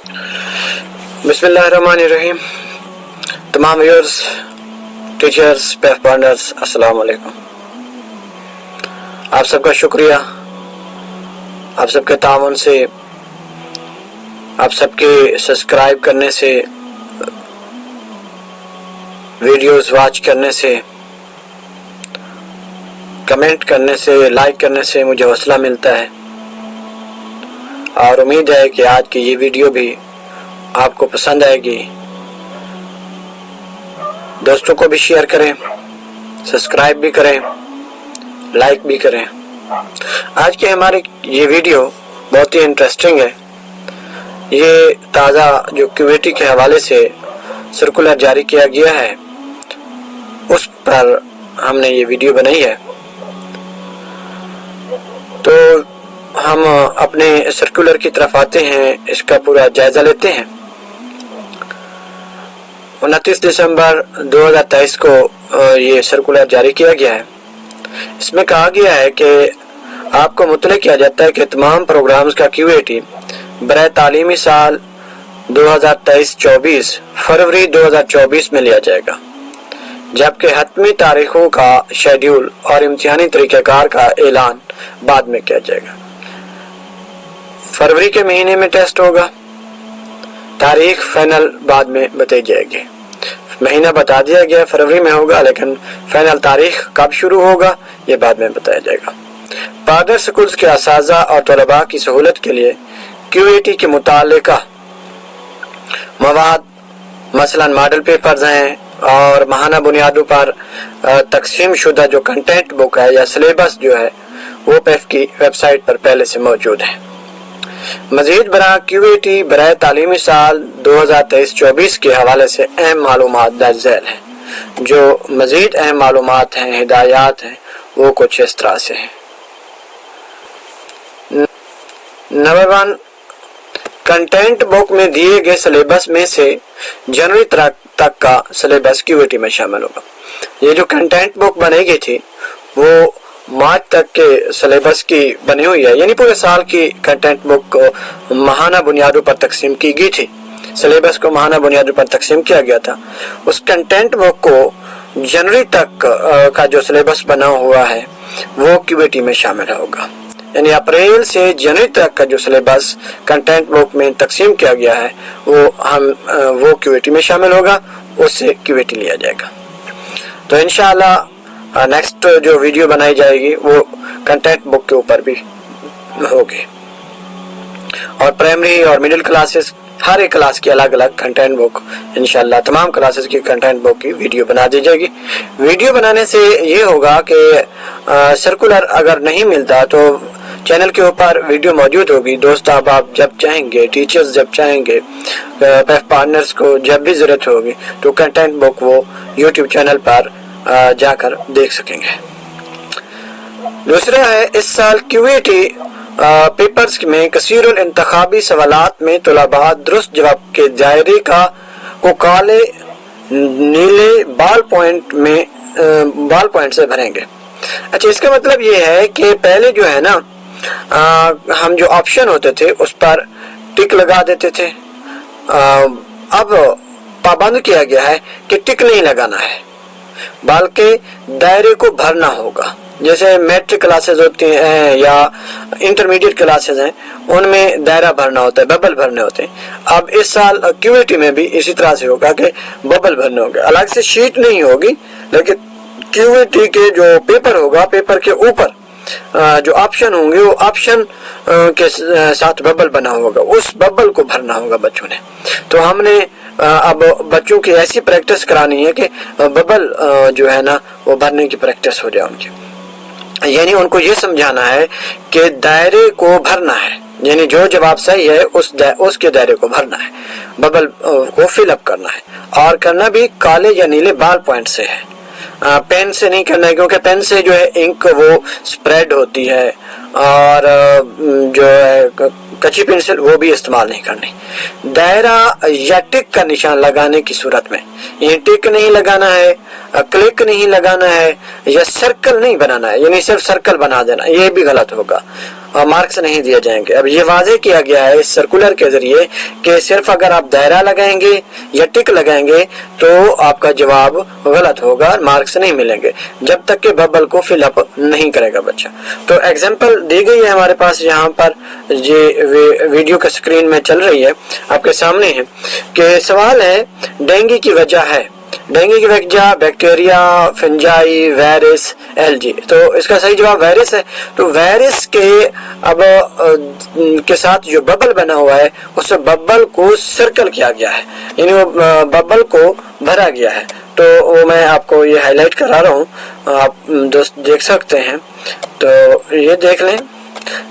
बिस्मिल्लाहिर्रहमानिर्रहीम। तमाम viewers, teachers, PAF partners, अस्सलाम वालेकुम। आप सबका शुक्रिया, आप सबके ताउन से, आप सबके सब्सक्राइब करने से, वीडियोस वॉच करने से, कमेंट करने से, लाइक करने से मुझे हौसला मिलता है और उम्मीद है कि आज की ये वीडियो भी आपको पसंद आएगी। दोस्तों को भी शेयर करें, सब्सक्राइब भी करें, लाइक भी करें। आज की हमारी ये वीडियो बहुत ही इंटरेस्टिंग है। ये ताज़ा जो क्यूएटी के हवाले से सर्कुलर जारी किया गया है उस पर हमने ये वीडियो बनाई है। तो हम अपने सर्कुलर की तरफ आते हैं, इसका पूरा जायजा लेते हैं। 29 दिसंबर 2023 को ये सर्कुलर जारी किया गया है। इसमें कहा गया है कि आपको मुतले किया जाता है कि तमाम प्रोग्राम्स का क्यूएटी बराए तालीमी साल 2023-24 फरवरी 2024 में लिया जाएगा, जबकि हतमी तारीखों का शेड्यूल और इम्तिहानी तरीक़ाकार का ऐलान बाद में किया जाएगा। फरवरी के महीने में टेस्ट होगा, तारीख फाइनल बाद में बताई जाएगी। महीना बता दिया गया फरवरी में होगा, लेकिन फाइनल तारीख कब शुरू होगा ये बाद में बताया जाएगा। पादर स्कूल्स के असातिज़ा और तलबा की सहूलत के लिए क्यूएटी के मुतालिका मवाद मसलन मॉडल पेपर्स हैं और माहाना बुनियादों पर तकसीम शुदा जो कंटेंट बुक है या सिलेबस जो है वो पैफ की वेबसाइट पर पहले से मौजूद है। मजीद बरा क्यूएटी बराए तालीमी साल 2023-24 के हवाले से अहम मालूमात दर्ज झैल हैं। जो मजीद अहम मालूमात हैं, हिदायत हैं, वो कुछ इस तरह से हैं। नंबर 1, कंटेंट बुक में दिए गए सिलेबस में से जनवरी तक का सिलेबस क्यूएटी में शामिल होगा। ये जो कंटेंट बुक बनाई गई थी वो मार्च तक के सिलेबस की बनी हुई है, यानी पूरे साल की कंटेंट बुक को माहाना बुनियादों पर तकसीम की गई थी। सिलेबस को माहाना बुनियादों पर तकसीम किया गया था। उस कंटेंट बुक को जनवरी तक का जो सिलेबस बना हुआ है वो क्यूएटी में शामिल होगा, यानी अप्रैल से जनवरी तक का जो सिलेबस कंटेंट बुक में तकसीम किया गया है वो क्यूएटी में शामिल होगा, उससे क्यूएटी लिया जाएगा। तो इंशाअल्लाह नेक्स्ट जो वीडियो बनाई जाएगी वो कंटेंट बुक के ऊपर भी होगी। और प्राइमरी और मिडिल क्लासेस हर एक क्लास की अलग अलग कंटेंट बुक इंशाल्लाह तमाम क्लासेस की कंटेंट बुक की वीडियो बना दी जाएगी। वीडियो बनाने से ये होगा कि सर्कुलर अगर नहीं मिलता तो चैनल के ऊपर वीडियो मौजूद होगी। दोस्त आप जब चाहेंगे, टीचर्स जब चाहेंगे, पैफ पार्टनर्स को जब भी जरूरत होगी तो कंटेंट बुक वो यूट्यूब चैनल पर जाकर देख सकेंगे। दूसरा है, इस साल क्यूएटी पेपर्स में कसीरुल इंतखाबी सवालात में तलबा दुरुस्त जवाब के दायरे को काले नीले बाल पॉइंट से भरेंगे। अच्छा, इसका मतलब ये है कि पहले जो है ना हम जो ऑप्शन होते थे उस पर टिक लगा देते थे। अब पाबंद किया गया है कि टिक नहीं लगाना है, बल्कि दायरे को भरना होगा। जैसे मैट्रिक क्लासेस होती हैं या इंटरमीडिएट क्लासेस हैं, उनमें दायरा भरना होता है, बबल भरने होते हैं। अब इस साल क्यूएटी में भी इसी तरह से होगा कि बबल भरने होंगे। अलग से शीट नहीं होगी, लेकिन क्यूएटी के जो पेपर होगा, पेपर के ऊपर जो ऑप्शन होंगे वो ऑप्शन के साथ बबल बना होगा, उस बबल को भरना होगा बच्चों ने। तो हमने अब बच्चों की ऐसी प्रैक्टिस करानी है कि बबल जो है ना वो भरने की प्रैक्टिस हो जाए उनकी। यानी उनको ये समझाना है कि दायरे को भरना है, यानी जो जवाब सही है उसके दायरे को भरना है, बबल को फिलअप करना है और करना भी काले या नीले बाल पॉइंट से है। पेन से नहीं करना है, क्योंकि पेन से जो है इंक वो स्प्रेड होती है और जो है कच्ची पेंसिल वो भी इस्तेमाल नहीं करनी। दायरा या टिक का निशान लगाने की सूरत में ये टिक नहीं लगाना है, क्लिक नहीं लगाना है या सर्कल नहीं बनाना है, यानी सिर्फ सर्कल बना देना, ये भी गलत होगा। मार्क्स नहीं दिए जाएंगे। अब ये वाज़ेह किया गया है इस सर्कुलर के जरिए कि सिर्फ अगर आप दायरा लगाएंगे या टिक लगाएंगे तो आपका जवाब गलत होगा, मार्क्स नहीं मिलेंगे जब तक कि बबल को फिल अप नहीं करेगा बच्चा। तो एग्जांपल दी गई है हमारे पास, यहाँ पर ये वीडियो का स्क्रीन में चल रही है आपके सामने है कि सवाल है डेंगू की वजह है, डेंगू की वजह बैक्टीरिया, फंजाई, वायरस, एलजी। तो इसका सही जवाब वायरस है। तो वायरस के अब के साथ जो बबल बना हुआ है उस बबल को सर्कल किया गया है, यानी वो बबल को भरा गया है। तो वो मैं आपको ये हाईलाइट करा रहा हूँ, आप दोस्त देख सकते हैं। तो ये देख लें,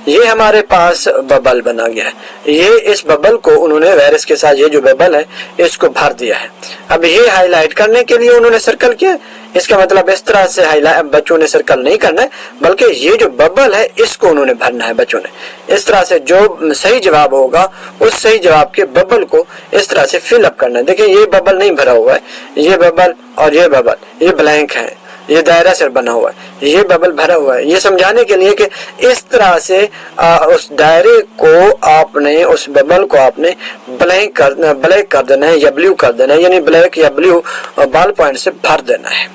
ये हमारे पास बबल बना गया है। ये इस बबल को उन्होंने वायरस के साथ, ये जो बबल है इसको भर दिया है। अब ये हाईलाइट करने के लिए उन्होंने सर्कल किया। इसका मतलब इस तरह से हाईलाइट बच्चों ने सर्कल नहीं करना है, बल्कि ये जो बबल है इसको उन्होंने भरना है बच्चों ने। इस तरह से जो सही जवाब होगा उस सही जवाब के बबल को इस तरह से फिल अप करना है। देखिए ये बबल नहीं भरा हुआ है, ये बबल और ये बबल ये ब्लैंक है, ये दायरा से बना हुआ है, ये बबल भरा हुआ है। ये समझाने के लिए कि इस तरह से उस दायरे को आपने, उस बबल को आपने ब्लैक कर देना है या ब्लू कर देना है, यानी ब्लैक या ब्लू बॉल पॉइंट से भर देना है।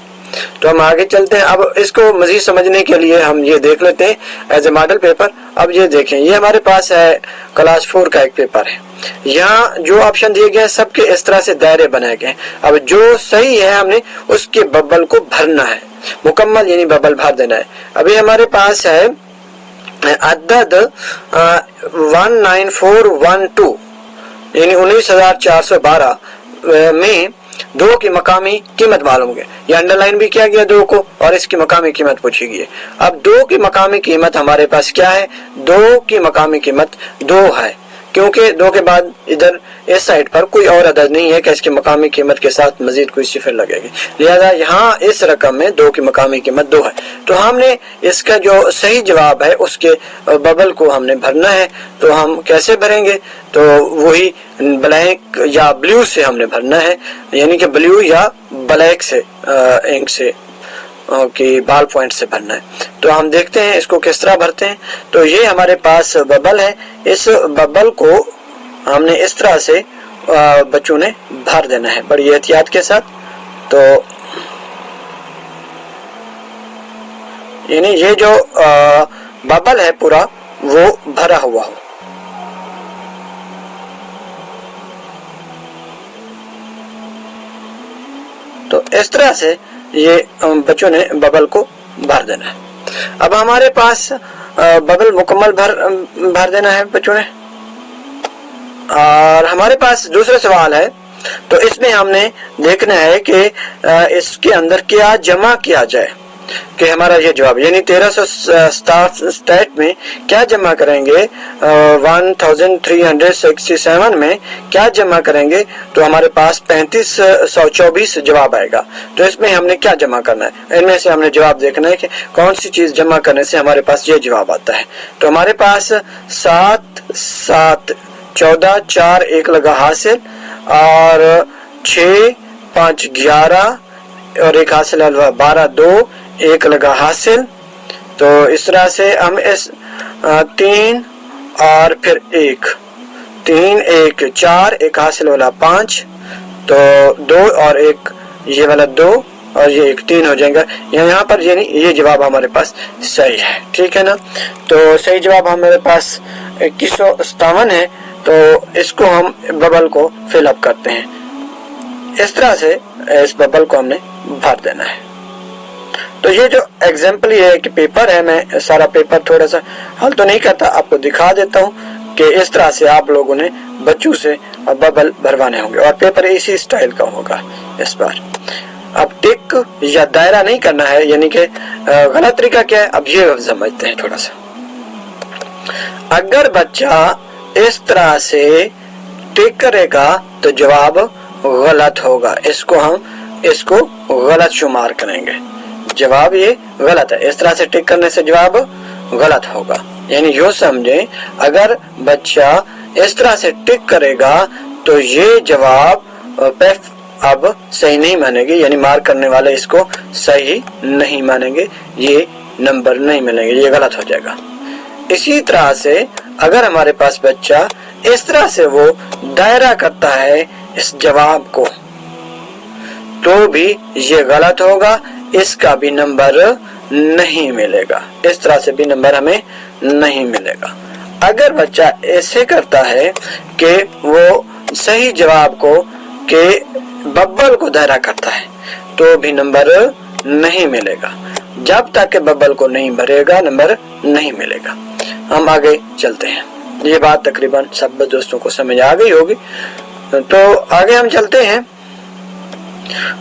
तो हम आगे चलते हैं। अब इसको मजीद समझने के लिए हम ये देख लेते हैं एज ए मॉडल पेपर। अब ये देखें, ये हमारे पास है क्लास 4 का एक पेपर है। यहाँ जो ऑप्शन दिए गए हैं सबके इस तरह से दायरे बनाए गए। अब जो सही है हमने उसके बबल को भरना है मुकम्मल, यानी बबल भर देना है। अभी हमारे पास है अदद 19412 यानी 19,412 में 2 की मकामी कीमत मालूम है। ये अंडरलाइन भी किया गया 2 को, और इसकी मकामी कीमत पूछी गई है। अब 2 की मकामी कीमत हमारे पास क्या है? 2 की मकामी कीमत 2 है, क्योंकि 2 के बाद इधर इस साइड पर कोई और अदद नहीं है कि इसकी मकामी कीमत के साथ मजीद कोई सिफर लगेगी, लिहाजा यहाँ इस रकम में 2 की मकामी कीमत 2 है। तो हमने इसका जो सही जवाब है उसके बबल को हमने भरना है। तो हम कैसे भरेंगे? तो वही ब्लैक या ब्लू से हमने भरना है, यानी कि ब्लू या ब्लैक से इंक से कि बॉल पॉइंट से भरना है। तो हम देखते हैं इसको किस तरह भरते हैं। तो ये हमारे पास बबल है, इस बबल को हमने इस तरह से बच्चों ने भर देना है बड़ी एहतियात के साथ। तो यानी ये जो बबल है पूरा वो भरा हुआ हो। तो इस तरह से ये बच्चों ने बबल को भर देना है। अब हमारे पास बबल मुकम्मल भर देना है बच्चों ने। और हमारे पास दूसरा सवाल है, तो इसमें हमने देखना है कि इसके अंदर क्या जमा किया जाए कि हमारा ये जवाब, यानी 1367 में क्या जमा करेंगे, 1367 में क्या जमा करेंगे, तो हमारे पास 3524 जवाब आएगा। तो इसमें हमने क्या जमा करना है, इनमें से हमने जवाब देखना है कि कौन सी चीज जमा करने से हमारे पास ये जवाब आता है। तो हमारे पास 7 7 14 4 1 लगा हासिल, और 6 5 11 और 1 हासिल 12 2 1 लगा हासिल। तो इस तरह से हम इस 3 और फिर 1 3 1 4 1 हासिल वाला 5, तो 2 और 1 ये वाला 2 और ये 1 3 हो जाएगा यहाँ पर, यानी ये जवाब हमारे पास सही है। ठीक है ना। तो सही जवाब हमारे पास 2157 है। तो इसको हम बबल को फिल अप करते हैं। इस तरह से इस बबल को हमने भर देना है। तो ये जो एग्जाम्पल ये है कि पेपर है, मैं सारा पेपर थोड़ा सा हल तो नहीं करता, आपको दिखा देता हूँ कि इस तरह से आप लोगों ने बच्चों से बबल भरवाने होंगे, और पेपर इसी स्टाइल का होगा इस बार। अब टिक या दायरा नहीं करना है, यानी कि गलत तरीका क्या है, अब ये समझते हैं थोड़ा सा। अगर बच्चा इस तरह से टिक करेगा तो जवाब गलत होगा, इसको गलत शुमार करेंगे, जवाब ये गलत है। इस तरह से टिक करने से जवाब गलत होगा, यानी यूं समझे अगर बच्चा इस तरह से टिक करेगा तो ये जवाब अब सही नहीं मानेंगे, यानी मार्क करने वाले इसको सही नहीं मानेंगे, ये नंबर नहीं मिलेंगे, ये गलत हो जाएगा। اسی طرح سے اگر ہمارے پاس بچہ اس طرح سے وہ دائرہ کرتا ہے اس جواب کو تو بھی یہ غلط ہوگا، اس کا بھی نمبر نہیں ملے گا، اس طرح سے بھی نمبر ہمیں نہیں ملے گا۔ اگر بچہ ایسے کرتا ہے کہ وہ صحیح جواب کو کہ ببل کو دائرہ کرتا ہے تو بھی نمبر نہیں ملے گا، جب تک کہ ببل کو نہیں بھرے گا نمبر نہیں ملے گا۔ ہم آگے چلتے ہیں، یہ بات تقریباً سب دوستوں کو سمجھ آ گئی ہوگی، تو آگے ہم چلتے ہیں۔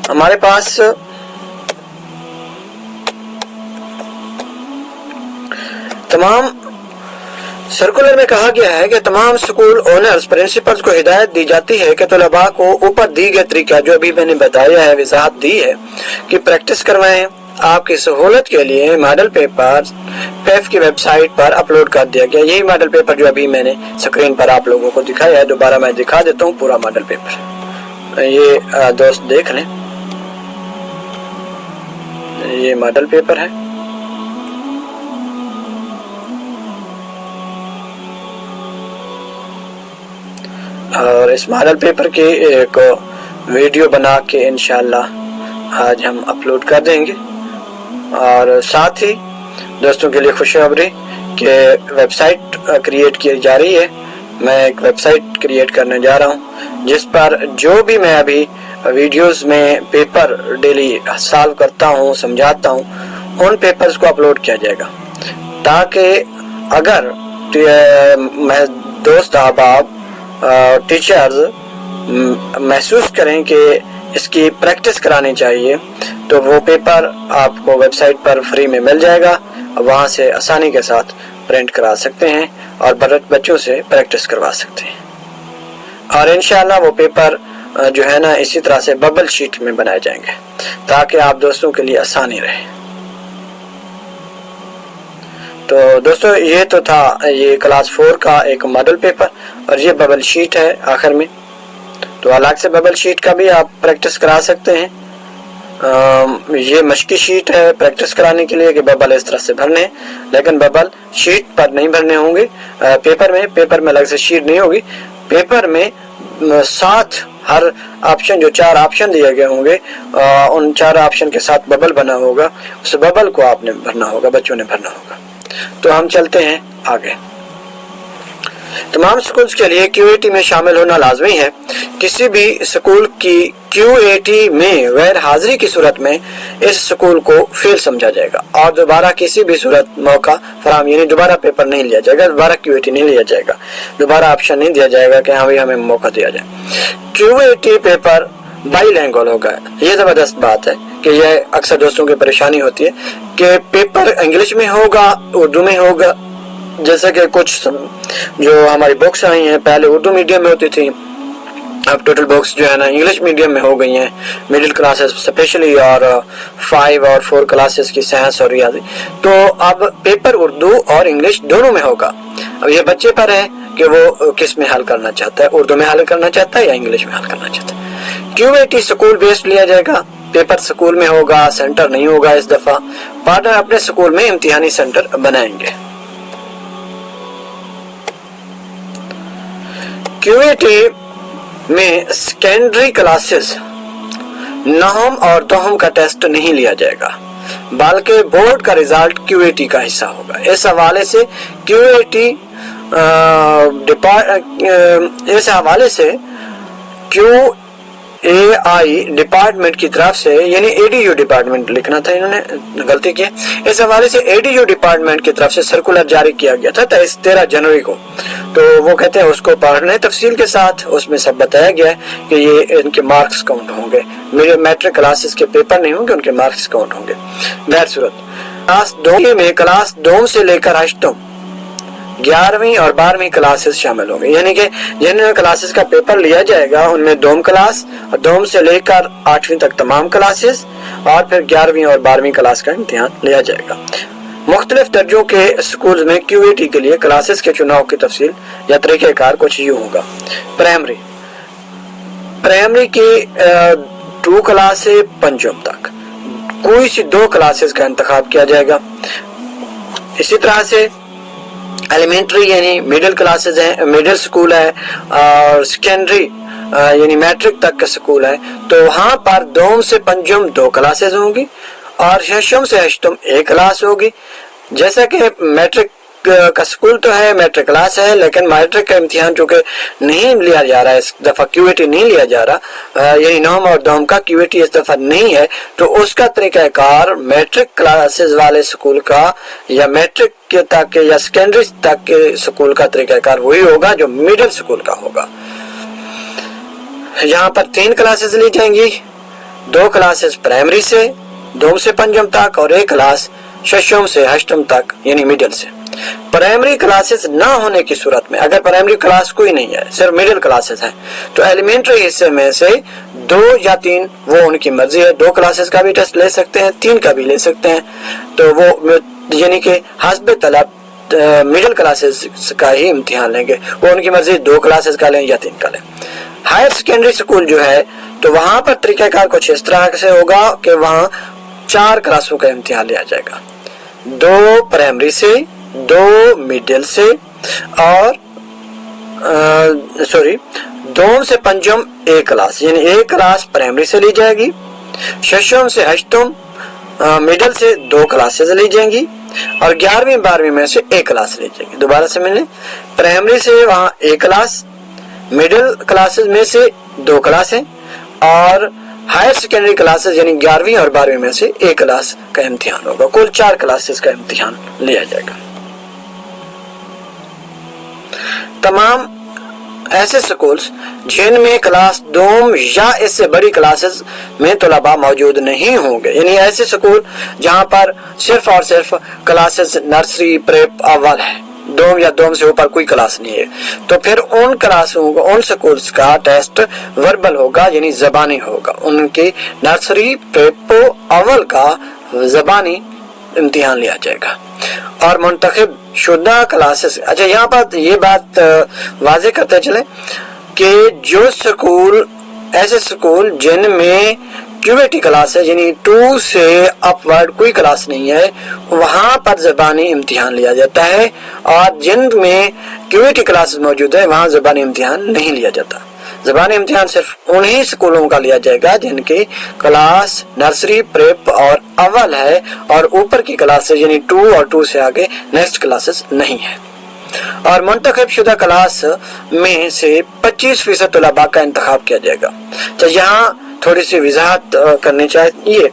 ہمارے پاس تمام سرکولر میں کہا گیا ہے کہ تمام اسکول اونرز پرنسپلز کو ہدایت دی جاتی ہے کہ طلباء کو اوپر دی گئے طریقہ جو ابھی میں نے بتایا ہے، وضاحت دی ہے کہ پریکٹس کروائیں۔ آپ کی سہولت کے لیے ماڈل پیپر پیف کی ویب سائٹ پر اپلوڈ کر دیا گیا۔ یہی ماڈل پیپر جو ابھی میں نے اسکرین پر آپ لوگوں کو دکھایا ہے، دوبارہ میں دکھا دیتا ہوں پورا ماڈل پیپر، یہ دوست دیکھ لیں، یہ ماڈل پیپر ہے۔ اور اس ماڈل پیپر کی ایک ویڈیو بنا کے انشاءاللہ آج ہم اپلوڈ کر دیں گے، اور ساتھ ہی دوستوں کے لیے خوشخبری کہ ویب سائٹ کریٹ کی جا رہی ہے۔ میں ایک ویب سائٹ کریٹ کرنے جا رہا ہوں جس پر جو بھی میں ابھی ویڈیوز میں پیپر ڈیلی سالو کرتا ہوں، سمجھاتا ہوں، ان پیپرز کو اپلوڈ کیا جائے گا، تاکہ اگر دوست احباب ٹیچرز محسوس کریں کہ اس کی پریکٹس کرانی چاہیے تو وہ پیپر آپ کو ویب سائٹ پر فری میں مل جائے گا، وہاں سے آسانی کے ساتھ پرنٹ کرا سکتے ہیں اور بچوں سے پریکٹس کروا سکتے ہیں، اور انشاءاللہ وہ پیپر جو ہے نا اسی طرح سے ببل شیٹ میں بنائے جائیں گے تاکہ آپ دوستوں کے لیے آسانی رہے۔ تو دوستو یہ تو تھا یہ کلاس 4 کا ایک ماڈل پیپر، اور یہ ببل شیٹ ہے آخر میں، تو الگ سے ببل شیٹ کا بھی آپ پریکٹس کرا سکتے ہیں۔ یہ مشقی شیٹ ہے پریکٹس کرانے کے لیے کہ ببل اس طرح سے بھرنے ہیں، لیکن ببل شیٹ پر نہیں بھرنے ہوں گے، پیپر میں الگ سے شیٹ نہیں ہوگی، پیپر میں ساتھ ہر آپشن جو 4 آپشن دیے گئے ہوں گے ان 4 آپشن کے ساتھ ببل بنا ہوگا، اس ببل کو آپ نے بھرنا ہوگا، بچوں نے بھرنا ہوگا۔ تو ہم چلتے ہیں آگے۔ تمام سکولز کے لیے کیو اے ٹی میں شامل ہونا لازمی ہے۔ کسی بھی سکول کی کیو اے ٹی میں غیر حاضری کی صورت میں اس سکول کو فیل سمجھا جائے گا اور دوبارہ کسی بھی صورت موقع فراہم، یعنی دوبارہ پیپر نہیں لیا جائے گا، دوبارہ کیو اے ٹی نہیں لیا جائے گا، دوبارہ آپشن نہیں دیا جائے گا کہ ہاں بھی ہمیں موقع دیا جائے۔ Q A T paper by language ہوگا۔ یہ زبردست بات ہے کہ یہ اکثر دوستوں کی پریشانی ہوتی ہے کہ پیپر انگلش میں ہوگا، اردو میں ہوگا، جیسے کہ کچھ جو ہماری بکس آئی ہیں پہلے اردو میڈیم میں ہوتی تھی، اب ٹوٹل بکس جو ہے نا انگلش میڈیم میں ہو گئی ہیں، مڈل کلاسز اسپیشلی، اور 5 اور 4 کلاسز کی سائنس اور ریاضی، تو اب پیپر اردو اور انگلش دونوں میں ہوگا۔ اب یہ بچے پر ہے کہ وہ کس میں حل کرنا چاہتا ہے، اردو میں حل کرنا چاہتا ہے یا انگلش میں حل کرنا چاہتا ہے۔ کیو اے ٹی سکول بیسڈ لیا جائے گا، پیپر سکول میں ہوگا، سینٹر نہیں ہوگا اس دفعہ، پارٹنر اپنے سکول میں امتحانی سینٹر بنائیں گے۔ کیو اے ٹی میں سیکنڈری کلاسز نہم اور دہم کا ٹیسٹ نہیں لیا جائے گا، بلکہ بورڈ کا رزلٹ کیو اے ٹی کا حصہ ہوگا۔ اس حوالے سے کیو A T Q a I department کی طرف سے، یعنی اے ڈی یو ڈپارٹمنٹ لکھنا تھا، انہوں نے غلطی کی، اس حوالے سے اے ڈی یو ڈپارٹمنٹ کی طرف سے سرکولر جاری کیا گیا تھا 13 جنوری کو۔ تو وہ کہتے ہیں اس کو پڑھنے تفصیل کے ساتھ، اس میں سب بتایا گیا ہے کہ یہ ان کے مارکس کاؤنٹ ہوں گے، میرے میٹرک کلاسز کے پیپر نہیں ہوں گے، ان کے مارکس کاؤنٹ ہوں گے۔ بہر صورت کلاس 2 میں کلاس 2 سے لے کر 8 11ویں اور 12ویں کلاسز شامل ہوں گے، یعنی کہ جن کلاسز کا پیپر لیا جائے گا ان میں 2 کلاس اور 2 سے لے کر 8ویں تک تمام کلاسز، اور پھر 11ویں اور 12ویں کلاس کا امتحان لیا جائے گا۔ مختلف درجوں کے سکولز میں کیو اے ٹی کے لیے کلاسز کے چناؤ کی تفصیل یا طریقہ کار کچھ یوں ہوگا۔ پرائمری کی 2 کلاس سے 5 تک کوئی سی 2 کلاسز کا انتخاب کیا جائے گا۔ اسی طرح سے ایلیمنٹری یعنی مڈل کلاسز ہیں، مڈل اسکول ہے، اور سیکنڈری یعنی میٹرک تک کا اسکول ہے، تو وہاں پر دوم سے پنجم 2 کلاسز ہوں گی اور ششم سے ہشتم 1 کلاس ہوگی. جیسا کہ میٹرک کا اسکول تو ہے، میٹرک کلاس ہے، لیکن میٹرک کا امتحان چونکہ نہیں لیا جا رہا ہے اس دفعہ، کیویٹی نہیں لیا جا رہا، یعنی نوم اور دوم کا کیویٹی اس دفعہ نہیں ہے، تو اس کا طریقہ کار میٹرک کلاسز والے اسکول کا یا میٹرک تک یا سیکنڈری تک کے اسکول کا طریقہ کار وہی ہوگا جو مڈل اسکول کا ہوگا. یہاں پر 3 کلاسز لی جائیں گی، 2 کلاسز پرائمری سے دوم سے پنجم تک اور 1 کلاس ششم سے ہشتم تک یعنی مڈل سے. پرائمری کلاسز نہ ہونے کی صورت میں، اگر پرائمری کلاس کوئی نہیں ہے، صرف مڈل کلاسز ہیں، تو ایلیمنٹری حصے میں سے 2 یا 3 وہ ان کی مرضی ہے، 2 کلاسز کا بھی ٹیسٹ لے سکتے ہیں، 3 کا بھی لے سکتے ہیں، تو وہ یعنی کہ حسب طلب مڈل کلاسز کا ہی امتحان لیں گے، وہ ان کی مرضی 2 کلاسز کا لیں یا 3 کا لیں. ہائر سیکنڈری اسکول جو ہے تو وہاں پر طریقہ کار کچھ اس طرح سے ہوگا کہ وہاں 4 کلاسوں کا امتحان لیا جائے گا، 2 پرائمری سے، 2 مڈل سے، اور دوم سے پنجم 1 کلاس یعنی 1 کلاس پرائمری سے لی جائے گی، ششم سے ہشتم مڈل سے 2 کلاسز لی جائیں گی، اور 11ویں 12ویں میں سے 1 کلاس لی جائے گی. دوبارہ سے ملیں، پرائمری سے وہاں 1 کلاس، مڈل کلاسز میں سے 2 کلاسیں، اور ہائر سیکنڈری کلاسز یعنی 11ویں اور 12ویں میں سے 1 کلاس کا امتحان ہوگا. کل 4 کلاسز کا امتحان لیا جائے گا. تمام ایسے سکولز جن میں کلاس دوم یا اس سے بڑی کلاسز میں طلباء موجود نہیں ہوں گے، یعنی ایسے سکول جہاں پر صرف اور صرف کلاسز نرسری پریپ اول ہے، دوم یا دوم سے اوپر کوئی کلاس نہیں ہے، تو پھر ان کلاسوں کو، ان سکولز کا ٹیسٹ وربل ہوگا یعنی زبانی ہوگا. ان کی نرسری پریپ اول کا زبانی امتحان لیا جائے گا. اور منتخب شدہ کلاسز، اچھا یہاں پر یہ بات واضح کرتے چلیں کہ جو سکول، ایسے سکول جن میں کیویٹی کلاس ہے یعنی 2 سے اپ ورڈ کوئی کلاس نہیں ہے، وہاں پر زبانی امتحان لیا جاتا ہے، اور جن میں کیویٹی کلاسز موجود ہے وہاں زبانی امتحان نہیں لیا جاتا. زبانی امتحان صرف انہی سکولوں کا لیا جائے گا جن کی کلاس نرسری پریپ اور اول ہے، اور اوپر کی کلاسز یعنی 2 اور 2 سے آگے نیکسٹ کلاسز نہیں ہے. اور منتخب شدہ کلاس میں سے 25% طلباء کا انتخاب کیا جائے گا. تو یہاں تھوڑی سی وضاحت کرنی چاہیے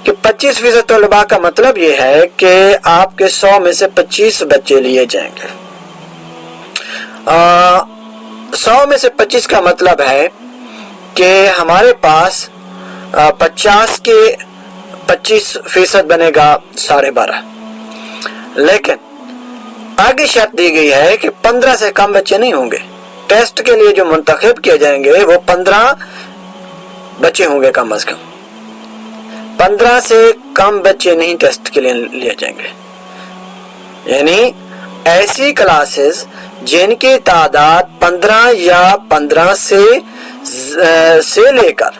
کہ 25% طلباء کا مطلب یہ ہے کہ آپ کے 100 میں سے 25 بچے لیے جائیں گے. 100 میں سے 25 کا مطلب ہے کہ ہمارے پاس 50 کے 25% بنے گا 12.5. لیکن آگے شرط دی گئی ہے کہ 15 سے کم بچے نہیں ہوں گے. ٹیسٹ کے لیے جو منتخب کیے جائیں گے وہ 15 بچے ہوں گے کم از کم. 15 سے کم بچے نہیں ٹیسٹ کے لیے لیے جائیں گے. یعنی ایسی کلاسز جن کی تعداد 15 یا 15 سے لے کر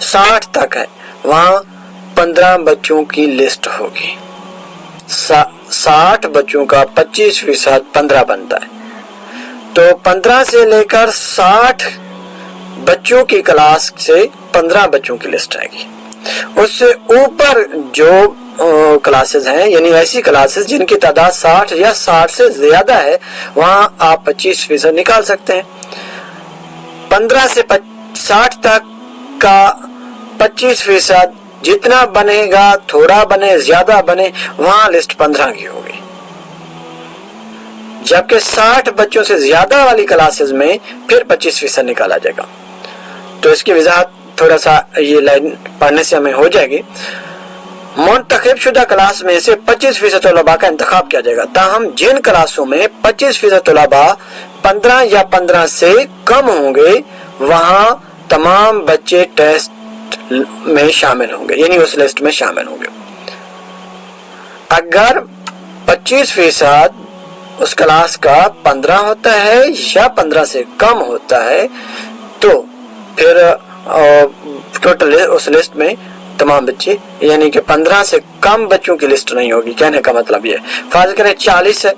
60 تک ہے، وہاں 15 بچوں کی لسٹ ہوگی. 60 بچوں کا 25% 15 بنتا ہے، تو 15 سے لے کر 60 بچوں کی کلاس سے 15 بچوں کی لسٹ آئے گی. اس سے اوپر جو کلاسز ہیں یعنی ایسی کلاسز جن کی تعداد 60 یا 60 سے زیادہ ہے، وہاں آپ 25% نکال سکتے ہیں. 15 سے 60 تک کا 25% جتنا بنے گا، تھوڑا بنے زیادہ بنے، وہاں لسٹ 15 کی ہوگی. جبکہ 60 بچوں سے زیادہ والی کلاسز میں پھر 25% نکالا جائے گا. تو اس کی وضاحت تھوڑا سا یہ لائن پڑھنے سے ہمیں ہو جائے گی. منتخب شدہ کلاس میں سے 25% طلباء کا انتخاب کیا جائے گا. تاہم جن کلاسوں میں 25% طلباء 15 یا 15 سے کم ہوں گے، وہاں تمام بچے ٹیسٹ میں شامل ہوں گے، یعنی اس لسٹ میں شامل ہوں گے. اگر 25% اس کلاس کا 15 ہوتا ہے یا 15 سے کم ہوتا ہے، تو پھر ٹوٹل اس لسٹ میں تمام بچے، یعنی کہ 15 سے کم بچوں کی لسٹ نہیں ہوگی. کہنے کا مطلب یہ، فرض کریں 40 ہے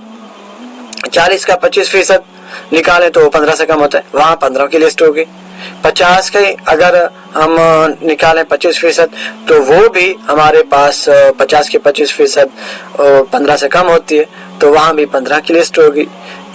40 का 25% निकालें तो 15 से कम होता है, वहाँ 15 की लिस्ट होगी। 50 के अगर हम निकालें 25% तो वो भी हमारे पास 50 के 25% 15 से कम होती है, तो वहाँ भी 15 की लिस्ट होगी।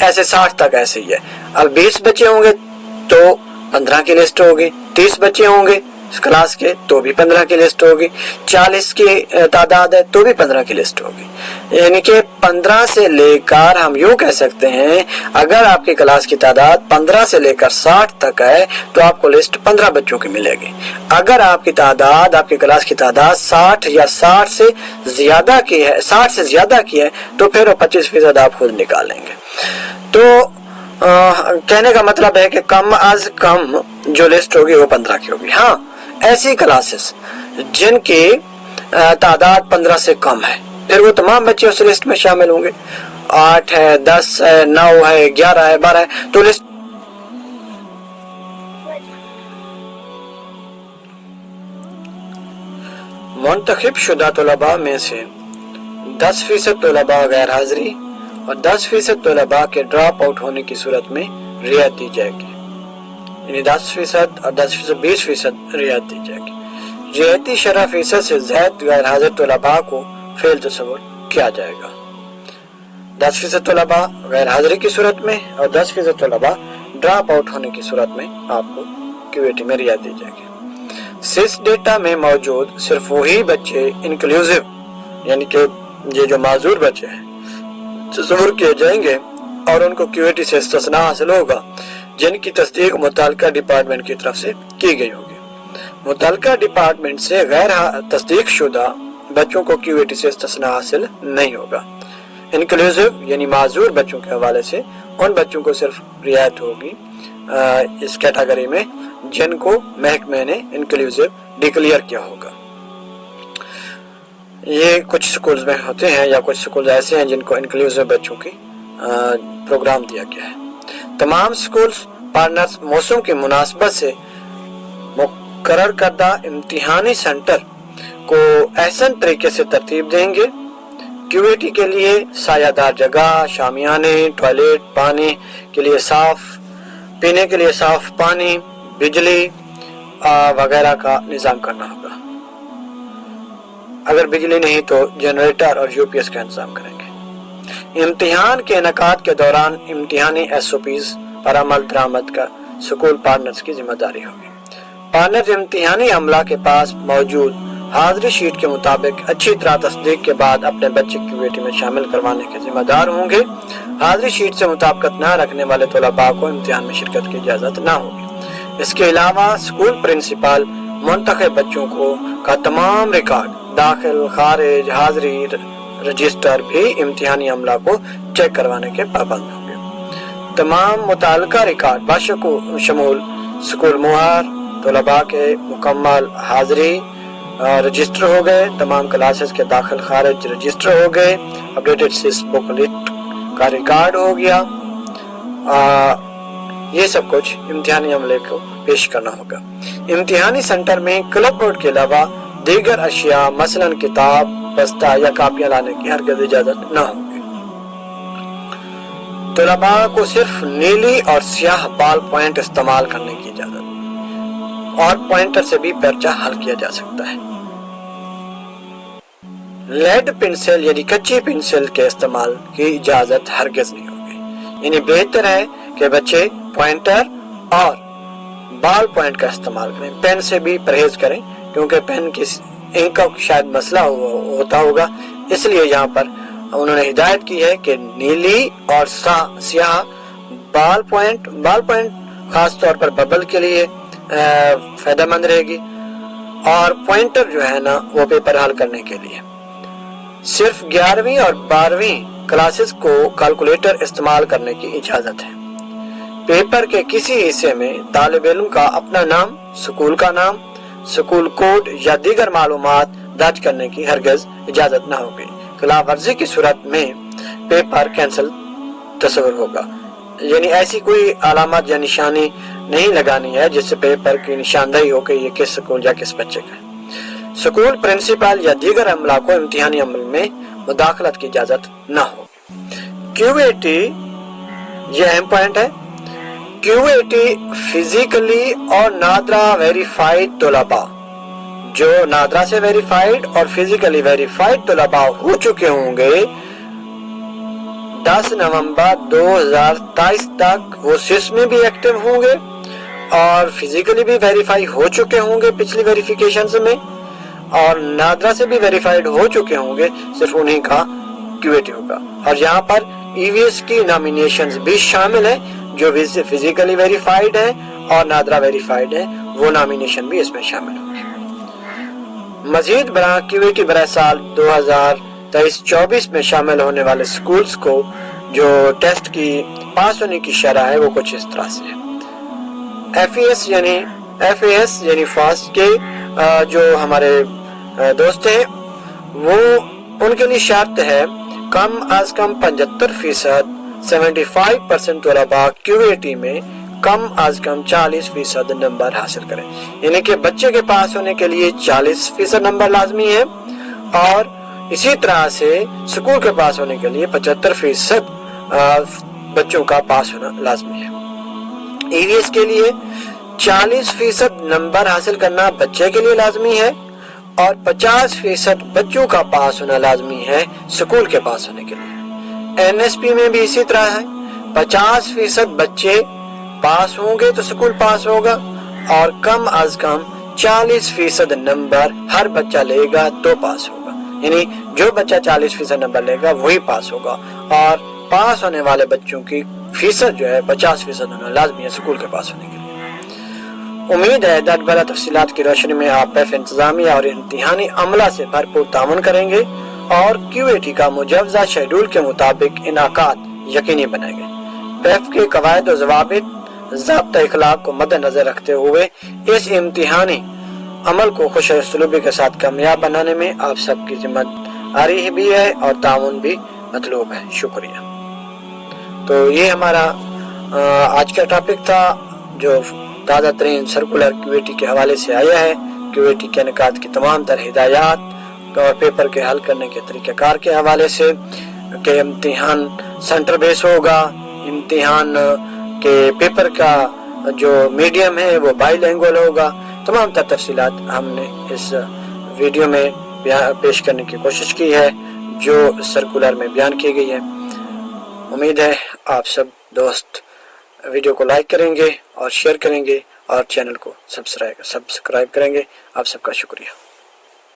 ऐसे 60 तक ऐसे ही है। अब 20 बच्चे होंगे तो 15 की लिस्ट होगी, 30 बच्चे होंगे क्लास के तो भी 15 की लिस्ट होगी, 40 की तादाद है तो भी 15 की लिस्ट होगी। यानी कि 15 से लेकर हम यूँ कह सकते हैं, अगर आपकी क्लास की तादाद 15 से लेकर 60 तक है तो आपको लिस्ट 15 बच्चों की मिलेगी। अगर आपकी तादाद, आपकी क्लास की तादाद 60 या 60 से ज्यादा की है, 60 से ज्यादा की है, तो फिर 25% आप खुद निकालेंगे। तो कहने का मतलब है कि कम अज कम जो लिस्ट होगी वो 15 की होगी। हाँ, ऐसी क्लासेस जिनकी तादाद 15 से कम है, फिर वो तमाम बच्चे उस लिस्ट में शामिल होंगे। 8 है, 10 है, 9 है, 11 है, 12 है, तो लिस्ट मुंतखब शुदा तलबा में से 10% तलबा गैर हाजिरी और 10% तलबा के ड्रॉप आउट होने की सूरत में रियायत दी जाएगी। यानी 10% और 10% 20% रियायत दी जाएगी। रियायती शरह फीसद से ज़ायद गैर हाजिर तलबा को फेल तस्वुर किया जाएगा। 10% तलबा गैर हाजिरी की सूरत में और 10% तलबा ड्रॉप आउट होने की सूरत में आपको क्यूएटी में रियायत दी जाएगी। सिस डेटा में मौजूद सिर्फ वही बच्चे इंक्लूसिव यानी कि ये जो माजूर बच्चे हैं तस्वुर किए जाएंगे और उनको क्यूएटी से इस्तिस्ना हासिल होगा जिनकी तस्दीक मुतल्लिका डिपार्टमेंट की तरफ से की गई होगी। मुतल्लिका डिपार्टमेंट से गैर तस्दीक शुदा बच्चों को क्यूएटी से इस्तिस्ना हासिल नहीं होगा। इंक्लूसिव यानी माजूर बच्चों के हवाले से उन बच्चों को सिर्फ रियायत होगी इस कैटेगरी में जिनको महकमे ने इंक्लूसिव डिक्लेयर किया होगा। ये कुछ स्कूल्स में होते हैं या कुछ स्कूल ऐसे हैं जिनको इंक्लूसिव बच्चों की प्रोग्राम दिया गया है। तमाम स्कूल्स पार्टनर्स मौसम की मुनासबत से मुकर्रर करदा इम्तिहानी सेंटर को एहसन तरीके से तरतीब देंगे। क्यूएटी के लिए सायादार जगह, शामियाने, टॉयलेट, पानी के लिए साफ, पीने के लिए साफ पानी, बिजली वगैरह का निज़ाम करना होगा। अगर बिजली नहीं तो जनरेटर और यूपीएस का इंतजाम करेंगे। इम्तिहान के इनेकाद के दौरान इम्तिहानी एसओपीज पर अमल दरामद का स्कूल पार्टनर्स की जिम्मेदारी होगी। पार्टनर्स इम्तिहानी अमला के पास मौजूद हाजिरी शीट के मुताबिक अच्छी तरह तस्दीक के बाद अपने बच्चे क्यूएटी में शामिल करवाने के जिम्मेदार होंगे। हाजिरी शीट से मुताबिकत न रखने वाले तलबा को इम्तिहान में शिरकत की इजाज़त न होगी। इसके अलावा स्कूल प्रिंसिपल मुंतखब बच्चों को का तमाम रिकॉर्ड, दाखिल, खारिज, हाजिरी रजिस्टर भी इम्तिहानी अमला को चेक करवाने के पाबंद होंगे। तमाम मुताल्लिका रिकॉर्ड बाशमूल स्कूल मुहर, तलबा के मुकम्मल हाजिरी रजिस्टर हो गए, तमाम क्लासेस के दाखिल खारिज रजिस्टर हो गए, अपडेटेड सिस बुकलेट का रिकॉर्ड हो गया। ये सब कुछ इम्तिहानी अमले को पेश करना होगा। इम्तिहानी सेंटर में क्लब बोर्ड के अलावा दीगर अशिया मसलन किताब, बस्ता या कापियां लाने की हरगिज़ इजाजत न होगी। तलबा को सिर्फ नीली और स्याह बाल पॉइंट इस्तेमाल करने की इजाजत और पॉइंटर से भी पर्चा हल किया जा सकता है। लेड पेंसिल यानी कच्ची पेंसिल के इस्तेमाल की इजाजत हरगिज़ नहीं होगी। यानी बेहतर है कि बच्चे पॉइंटर और बाल पॉइंट का इस्तेमाल करें। पेन से भी परहेज करें क्योंकि पेन की इंक का शायद मसला होता होगा, इसलिए यहाँ पर उन्होंने हिदायत की है कि नीली और स्याह बाल पॉइंट खास तौर पर बबल के लिए फायदेमंद रहेगी और पॉइंटर जो है ना वो पेपर हल करने के लिए। सिर्फ 11वीं और 12वीं क्लासेस को कैलकुलेटर इस्तेमाल करने की इजाजत है। पेपर के किसी हिस्से में तालिब इल्म का अपना नाम, स्कूल का नाम, स्कूल कोड या दीगर मालूमात दर्ज करने की हरगिज़ इजाजत न होगी। खिलाफ वर्जी की सूरत में पेपर कैंसिल तस्वीर होगा। यानी ऐसी कोई अलामत या निशानी नहीं लगानी है जिससे पेपर की निशानदेही हो कि ये किस स्कूल या किस बच्चे का है। स्कूल प्रिंसिपल या दीगर अमला को इम्तिहानी अमल में मुदाखलत की इजाजत न हो। क्यूएटी یہ اہم پوائنٹ ہے. QAT فزیکلی اور نادرا ویریفائڈ طلباء، جو نادرا سے ویریفائڈ اور فزیکلی ویریفائڈ طلباء ہو چکے ہوں گے 10 نومبر 2023 تک وہ سیس میں بھی ایکٹیو ہوں گے اور فزیکلی بھی ویریفائی ہو چکے ہوں گے پچھلی ویریفیکیشنز میں، اور نادرا سے بھی ویریفائڈ ہو چکے ہوں گے، صرف انہیں کا QAT ہوگا. اور یہاں پر EVS کی نامینیشنز بھی شامل ہیں، جو فزیکلی ویریفائڈ ہیں اور نادرا ویریفائڈ ہیں، وہ نامینیشن بھی اس میں شامل ہوگی. مزید برآں QAT برائے سال 2023-24 میں شامل ہونے والے سکولز کو جو ٹیسٹ کی پاس ہونے کی شرح ہے وہ کچھ اس طرح سے ہے. FAS یعنی فاسٹ کے جو ہمارے دوست ہیں، وہ ان کے لیے شرط ہے کم از کم 75%، 75% طلباء QAT میں کم از کم 40% نمبر حاصل کریں. یعنی کہ بچے کے پاس ہونے کے لیے 40% نمبر لازمی ہے، اور اسی طرح سے اسکول کے پاس ہونے کے لیے 75% بچوں کا پاس ہونا لازمی ہے. EVS کے لیے 40% نمبر حاصل کرنا بچے کے لیے لازمی ہے، اور 50% بچوں کا پاس ہونا لازمی ہے اسکول کے پاس ہونے کے لیے. NSP میں بھی اسی طرح ہے، 50% بچے پاس ہوں گے تو اسکول پاس ہوگا، اور کم از کم 40% نمبر ہر بچہ لے گا تو پاس ہوگا. یعنی جو بچہ 40% نمبر لے گا وہی پاس ہوگا، اور پاس ہونے والے بچوں کی فیصد جو ہے 50% ہونا لازمی ہے اسکول کے پاس ہونے کے لیے. امید ہے درج برآں تفصیلات کی روشنی میں آپ پیف انتظامیہ اور امتحانی عملہ سے بھرپور تعاون کریں گے اور QAT کا مجوزہ شیڈول کے مطابق انعقاد یقینی بنائیں گے. پیف کے قواعد و ضوابط، ضابطہ اخلاق کو مد نظر رکھتے ہوئے اس امتحانی عمل کو خوش اسلوبی کے ساتھ کامیاب بنانے میں آپ سب کی ذمہ داری بھی ہے اور تعاون بھی مطلوب ہے. شکریہ. تو یہ ہمارا آج کا ٹاپک تھا جو تازہ ترین سرکولر QAT کے حوالے سے آیا ہے. QAT کے انعقاد کی تمام تر ہدایات اور پیپر کے حل کرنے کے طریقہ کار کے حوالے سے، کہ امتحان سینٹر بیس ہوگا، امتحان کے پیپر کا جو میڈیم ہے وہ بائی لینگویج ہوگا، تمام تر تفصیلات ہم نے اس ویڈیو میں پیش کرنے کی کوشش کی ہے جو سرکولر میں بیان کی گئی ہے. امید ہے آپ سب دوست ویڈیو کو لائک کریں گے اور شیئر کریں گے اور چینل کو سبسکرائب کریں گے. آپ سب کا شکریہ.